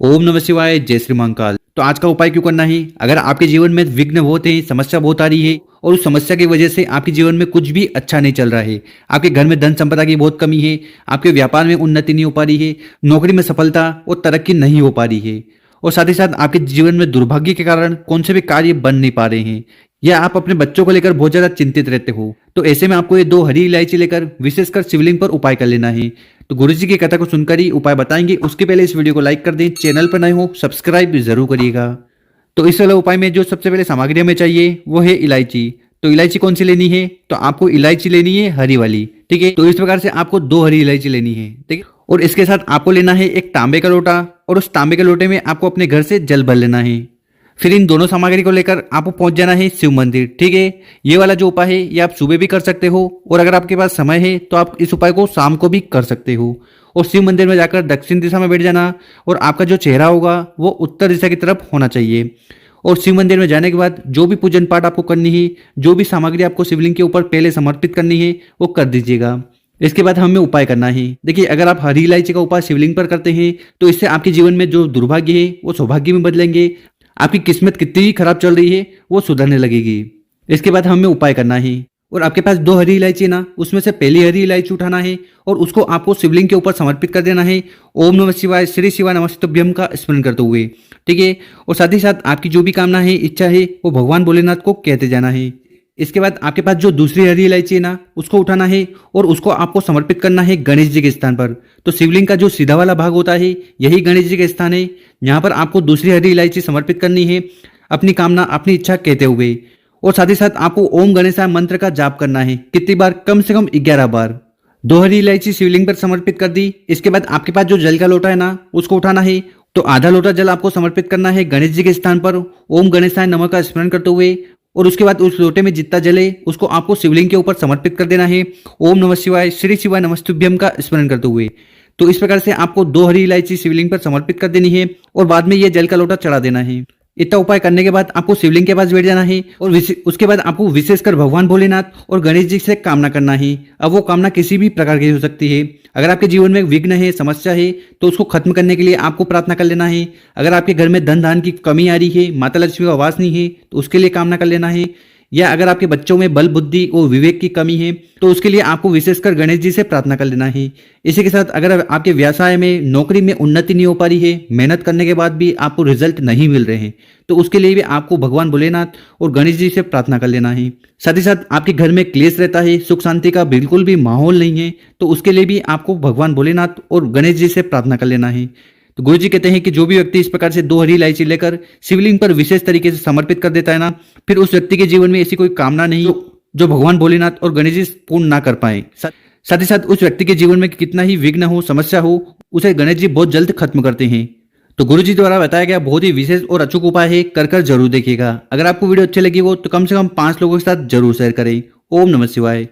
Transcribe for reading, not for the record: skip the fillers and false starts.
ओम नमः शिवाय, जय श्री महाकाल। तो आज का उपाय क्यों करना है? अगर आपके जीवन में विघ्न बहुत है, समस्या बहुत आ रही है और उस समस्या की वजह से आपके जीवन में कुछ भी अच्छा नहीं चल रहा है, आपके घर में धन संपदा की बहुत कमी है, आपके व्यापार में उन्नति नहीं हो पा रही है, नौकरी में सफलता और तरक्की नहीं हो पा रही है, और साथ ही साथ आपके जीवन में दुर्भाग्य के कारण कौन से भी कार्य बन नहीं पा रहे हैं, या आप अपने बच्चों को लेकर बहुत ज्यादा चिंतित रहते हो, तो ऐसे में आपको ये 2 हरी इलायची लेकर विशेषकर शिवलिंग पर उपाय कर लेना है। तो गुरु जी की कथा को सुनकर ही उपाय बताएंगे। उसके पहले इस वीडियो को लाइक कर दें, चैनल पर नए हो सब्सक्राइब भी जरूर करिएगा। तो इस वाले उपाय में जो सबसे पहले सामग्री हमें चाहिए वो है इलायची। तो इलायची कौन सी लेनी है? तो आपको इलायची लेनी है हरी वाली, ठीक है। तो इस प्रकार से आपको 2 हरी इलायची लेनी है, ठीक है। और इसके साथ आपको लेना है एक तांबे का लोटा, और उस तांबे के लोटे में आपको अपने घर से जल भर लेना है। फिर इन दोनों सामग्री को लेकर आपको पहुंच जाना है शिव मंदिर, ठीक है। ये वाला जो उपाय है ये आप सुबह भी कर सकते हो, और अगर आपके पास समय है तो आप इस उपाय को शाम को भी कर सकते हो। और शिव मंदिर में जाकर दक्षिण दिशा में बैठ जाना, और आपका जो चेहरा होगा वो उत्तर दिशा की तरफ होना चाहिए। और शिव मंदिर में जाने के बाद जो भी पूजन पाठ आपको करनी है, जो भी सामग्री आपको शिवलिंग के ऊपर पहले समर्पित करनी है वो कर दीजिएगा। इसके बाद हमें उपाय करना है। देखिए, अगर आप हरी इलायची का उपाय शिवलिंग पर करते हैं तो इससे आपके जीवन में जो दुर्भाग्य है वो सौभाग्य में बदलेंगे, आपकी किस्मत कितनी भी खराब चल रही है वो सुधरने लगेगी। इसके बाद हमें उपाय करना है, और आपके पास 2 हरी इलायची ना, उसमें से पहली हरी इलायची उठाना है और उसको आपको शिवलिंग के ऊपर समर्पित कर देना है। ओम नमः शिवाय, श्री शिवाय नमस्तुभ्यम का स्मरण करते हुए, ठीक है। और साथ ही साथ आपकी जो भी कामना है, इच्छा है, वो भगवान भोलेनाथ को कहते जाना है। इसके बाद आपके पास जो दूसरी हरी इलायची है ना, उसको उठाना है और उसको आपको समर्पित करना है गणेश जी के स्थान पर। तो शिवलिंग का जो सीधा वाला भाग होता है यही गणेश जी के स्थान है। यहाँ पर आपको दूसरी हरी इलायची समर्पित करनी है अपनी कामना, अपनी इच्छा कहते हुए। और साथ ही साथ आपको ओम गणेशाय मंत्र का जाप करना है। कितनी बार? कम से कम 11 बार। 2 हरी इलायची शिवलिंग पर समर्पित कर दी। इसके बाद आपके पास जो जल का लोटा है ना, उसको उठाना है। तो आधा लोटा जल आपको समर्पित करना है गणेश जी के स्थान पर ओम गणेशाय नमः का स्मरण करते हुए। और उसके बाद उस लोटे में जितना जल है उसको आपको शिवलिंग के ऊपर समर्पित कर देना है ओम नमः शिवाय, श्री शिवाय नमस्तुभ्यम का स्मरण करते हुए। तो इस प्रकार से आपको 2 हरी इलायची शिवलिंग पर समर्पित कर देनी है और बाद में ये जल का लोटा चढ़ा देना है। इतना उपाय करने के बाद आपको शिवलिंग के पास बैठ जाना है, और उसके बाद आपको विशेषकर भगवान भोलेनाथ और गणेश जी से कामना करना है। अब वो कामना किसी भी प्रकार की हो सकती है। अगर आपके जीवन में विघ्न है, समस्या है, तो उसको खत्म करने के लिए आपको प्रार्थना कर लेना है। अगर आपके घर में धन धान की कमी आ रही है, माता लक्ष्मी का वास नहीं है, तो उसके लिए कामना कर लेना है। या अगर आपके बच्चों में बल बुद्धि और विवेक की कमी है तो उसके लिए आपको विशेषकर गणेश जी से प्रार्थना कर लेना है। इसी के साथ अगर आपके व्यवसाय में, नौकरी में उन्नति नहीं हो पा रही है, मेहनत करने के बाद भी आपको रिजल्ट नहीं मिल रहे हैं, तो उसके लिए भी आपको भगवान भोलेनाथ और गणेश जी से प्रार्थना कर लेना है। साथ ही साथ आपके घर में क्लेश रहता है, सुख शांति का बिल्कुल भी माहौल नहीं है, तो उसके लिए भी आपको भगवान भोलेनाथ और गणेश जी से प्रार्थना कर लेना है। तो गुरु जी कहते हैं कि जो भी व्यक्ति इस प्रकार से 2 हरी इलायची लेकर शिवलिंग पर विशेष तरीके से समर्पित कर देता है ना, फिर उस व्यक्ति के जीवन में ऐसी कोई कामना नहीं जो भगवान भोलेनाथ और गणेश जी पूर्ण ना कर पाए। साथ ही साथ उस व्यक्ति के जीवन में कितना ही विघ्न हो, समस्या हो, उसे गणेश जी बहुत जल्द खत्म करते हैं। तो गुरु जी द्वारा बताया गया बहुत ही विशेष और अचूक उपाय है, कर जरूर देखिएगा। अगर आपको वीडियो अच्छी लगी हो तो कम से कम 5 लोगों के साथ जरूर शेयर करें। ओम नमः शिवाय।